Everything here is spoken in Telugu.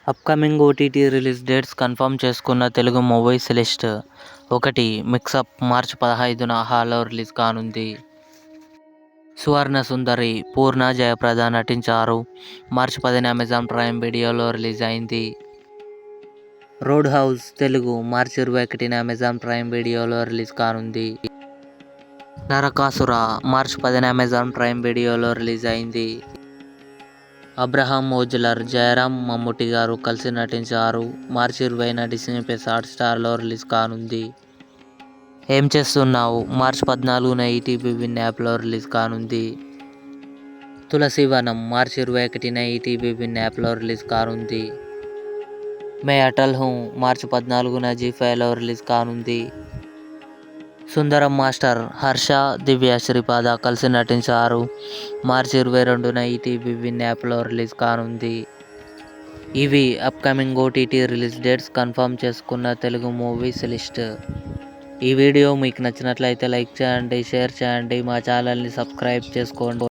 Upcoming OTT release dates confirm చేసుకున్న తెలుగు మూవీస్ లిస్ట్. 1. మిక్సప్ మార్చి 15న హాల్లో రిలీజ్ కానుంది. సువర్ణ సుందరి పూర్ణ జయప్రద నటించారు. మార్చి 10న అమెజాన్ ప్రైమ్ వీడియోలో రిలీజ్ అయింది. రోడ్ హౌస్ తెలుగు మార్చి 21న అమెజాన్ ప్రైమ్ వీడియోలో రిలీజ్ కానుంది. నరకాసుర మార్చి 10న అమెజాన్ ప్రైమ్ వీడియోలో రిలీజ్ అయింది. అబ్రహాం ఓజ్లర్, జయరాం, మమ్ముట్టి గారు కలిసి నటించారు. మార్చి 20న డిస్నీ ప్లస్ హాట్స్టార్లో రిలీజ్ కానుంది. ఏం చేస్తున్నావు మార్చి 14న ఈటీవీ విన్ యాప్లో రిలీజ్ కానుంది. తులసీవనం మార్చి 21న ఈటీవీ విన్ యాప్లో రిలీజ్ కానుంది. మే అటల్ హూ మార్చి 14న జీ5లో రిలీజ్ కానుంది. సుందరం మాస్టర్ హర్ష, దివ్య శ్రీపాద కలిసి నటించారు. మార్చి 22న ఈటీవీ విన్ యాప్లో రిలీజ్ కానుంది. ఇవి upcoming OTT release dates confirm చేసుకున్న తెలుగు మూవీస్ లిస్ట్. ఈ వీడియో మీకు నచ్చినట్లయితే లైక్ చేయండి, షేర్ చేయండి, మా ఛానల్ని సబ్స్క్రైబ్ చేసుకోండి.